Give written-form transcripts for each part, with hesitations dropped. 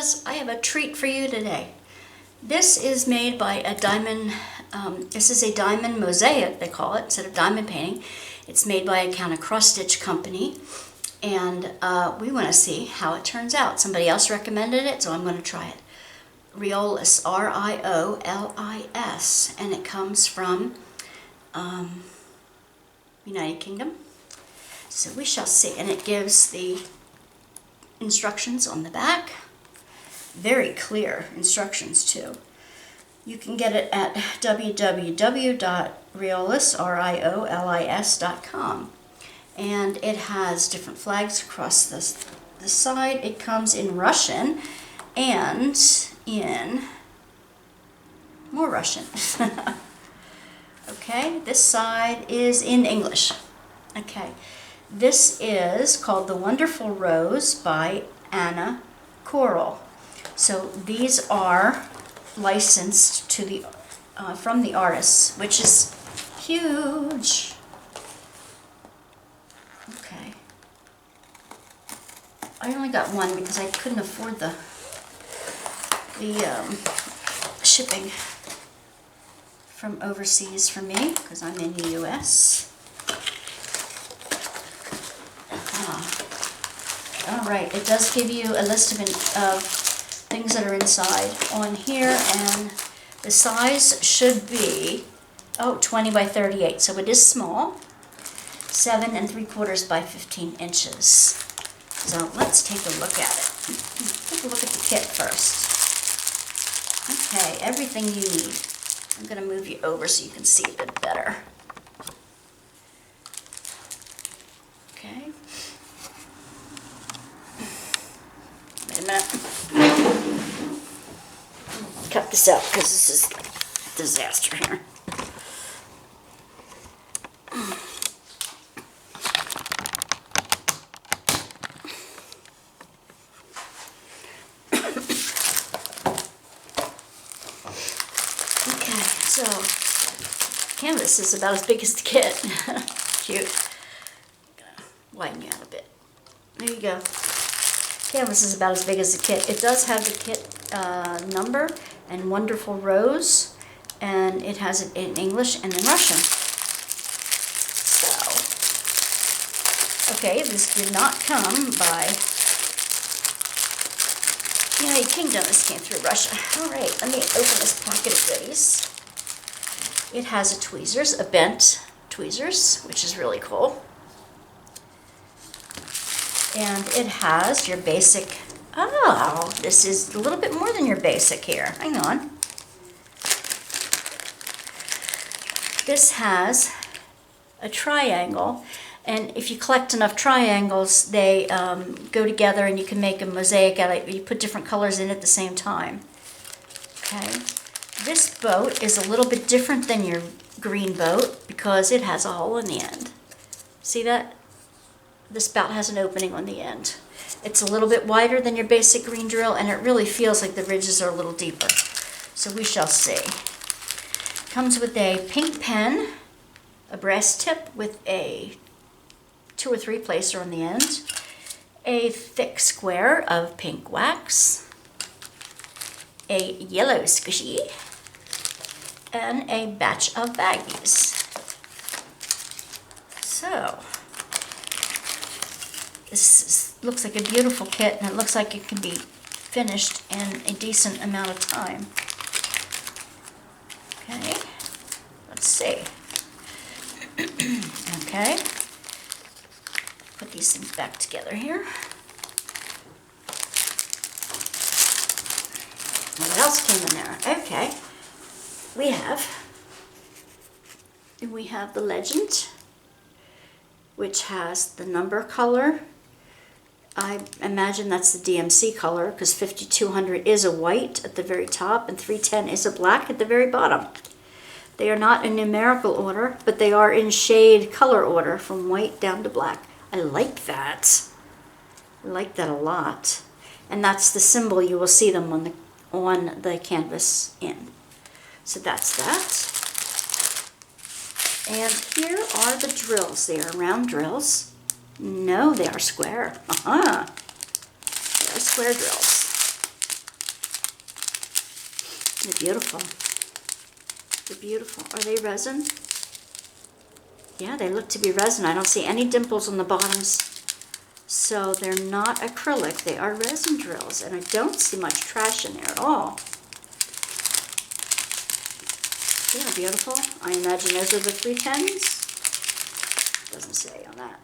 because I have a treat for you today. This is made by a diamond, this is a diamond mosaic, they call it, instead of diamond painting. It's made by a kind of cross-stitch company, and we want to see how it turns out. Somebody else recommended it, so I'm going to try it. Riolis, R-I-O-L-I-S, and it comes from United Kingdom. So we shall see, and it gives the instructions on the back. Very clear instructions too. You can get it at www.riolis.com, and it has different flags across the side. It comes in Russian and in more Russian. Okay, this side is in English. Okay, this is called The Wonderful Rose by Anna Coral. So these are licensed to the from the artists, which is huge. Okay, I only got one because I couldn't afford the shipping from overseas for me because I'm in the U.S. All right, it does give you a list of things that are inside on here, and the size should be 20 by 38, so it is small, 7 3/4 by 15 inches. So let's take a look at it. Take a look at the kit first. Okay, everything you need. I'm going to move you over so you can see a bit better. Okay. Wait a minute. Cut this out because this is a disaster here. Okay, so canvas is about as big as the kit. Cute. I'm gonna widen you out a bit. There you go. Canvas is about as big as the kit. It does have the kit number and Wonderful Rose, and it has it in English and in Russian. So, okay, this did not come by United Kingdom. This came through Russia. All right, let me open this packet of goodies. It has a tweezers, a bent tweezers, which is really cool. And it has your basic, this is a little bit more than your basic here. Hang on. This has a triangle, and if you collect enough triangles, they go together and you can make a mosaic out of it. You put different colors in at the same time. Okay. This boat is a little bit different than your green boat because it has a hole in the end. See that? The spout has an opening on the end. It's a little bit wider than your basic green drill, and it really feels like the ridges are a little deeper. So we shall see. Comes with a pink pen, a brass tip with a 2 or 3 placer on the end, a thick square of pink wax, a yellow squishy, and a batch of baggies. So, this looks like a beautiful kit, and it looks like it can be finished in a decent amount of time. Okay, let's see. Okay, put these things back together here. What else came in there? Okay, we have the legend, which has the number color. I imagine that's the DMC color because 5200 is a white at the very top and 310 is a black at the very bottom. They are not in numerical order, but they are in shade color order from white down to black. I like that. I like that a lot. And that's the symbol you will see them on the canvas in. So that's that. And here are the drills. They are round drills. No, they are square. They are square drills. They're beautiful. They're beautiful. Are they resin? Yeah, they look to be resin. I don't see any dimples on the bottoms. So they're not acrylic. They are resin drills. And I don't see much trash in there at all. Yeah, beautiful. I imagine those are the 310s. Doesn't say on that.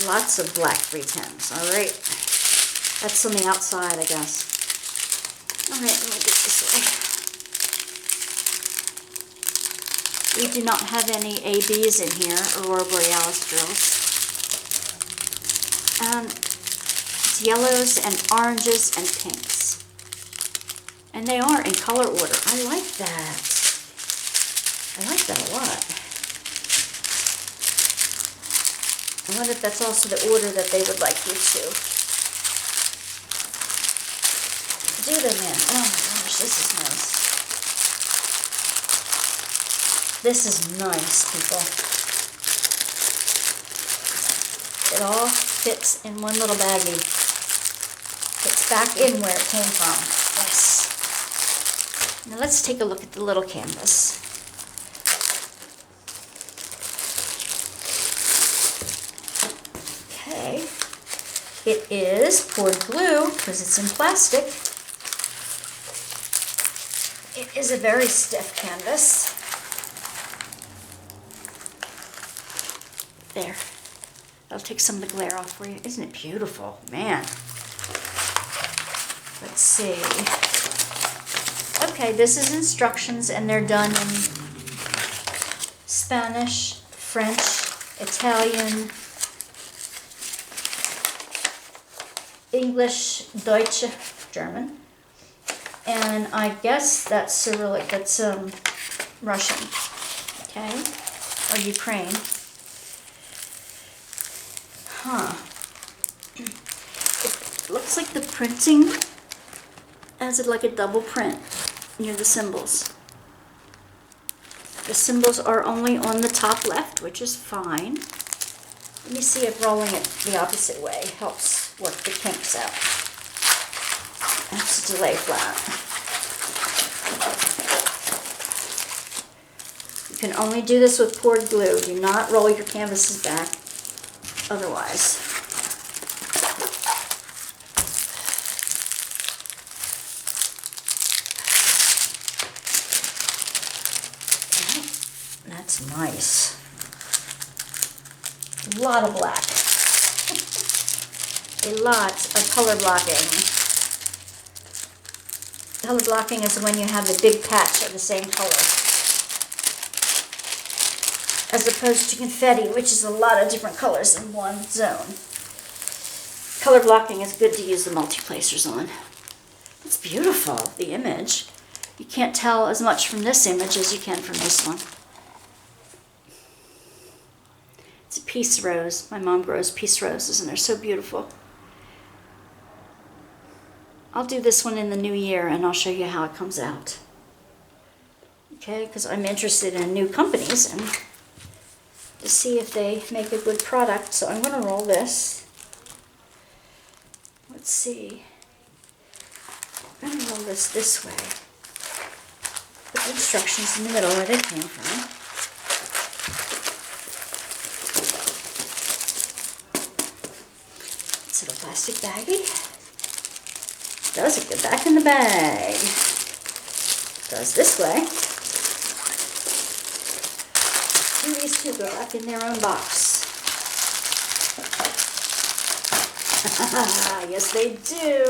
Lots of black 310s. All right. That's on the outside, I guess. All right, let me get this way. We do not have any ABs in here, Aurora Borealis drills. And it's yellows and oranges and pinks. And they are in color order. I like that. I like that a lot. I wonder if that's also the order that they would like you to do them in. Oh my gosh, this is nice. This is nice, people. It all fits in one little baggie. Fits back in where it came from. Yes. Now let's take a look at the little canvas. Okay. It is poured glue because it's in plastic. It is a very stiff canvas. There. I'll take some of the glare off for you. Isn't it beautiful? Man. Let's see. Okay, this is instructions, and they're done in Spanish, French, Italian, English, Deutsch, German. And I guess that's Cyrillic, that's Russian, okay, or Ukraine. Huh. It looks like the printing has it like a double print near the symbols. The symbols are only on the top left, which is fine. Let me see if rolling it the opposite way helps work the kinks out. That's a delay flat. You can only do this with poured glue. Do not roll your canvases back otherwise. Okay. That's nice. A lot of black. A lot of color blocking. Color blocking is when you have a big patch of the same color, as opposed to confetti, which is a lot of different colors in one zone. Color blocking is good to use the multi-placers on. It's beautiful, the image. You can't tell as much from this image as you can from this one. It's a peace rose. My mom grows peace roses, and they're so beautiful. I'll do this one in the new year, and I'll show you how it comes out. Okay, because I'm interested in new companies and to see if they make a good product. So I'm going to roll this. Let's see. I'm going to roll this way. Put the instructions in the middle where they came from. It's a little plastic baggie. Does it get back in the bag? Does this way. And these two go back in their own box. Yes, they do.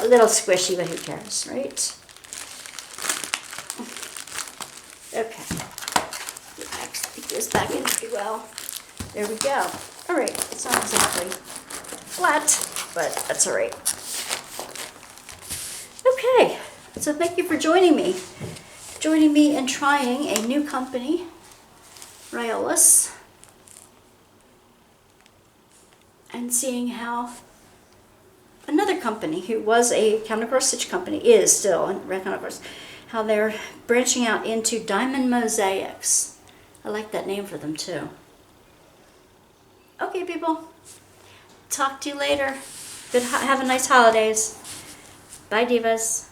A little squishy, but who cares, right? Okay. I think this back in pretty well. There we go. All right. It's not exactly flat, but that's all right. Okay, so thank you for joining me. Joining me in trying a new company, Riolis, and seeing how another company who was a countercross stitch company, is still a countercross, how they're branching out into diamond mosaics. I like that name for them too. Okay, people, talk to you later. Have a nice holidays. Bye, divas.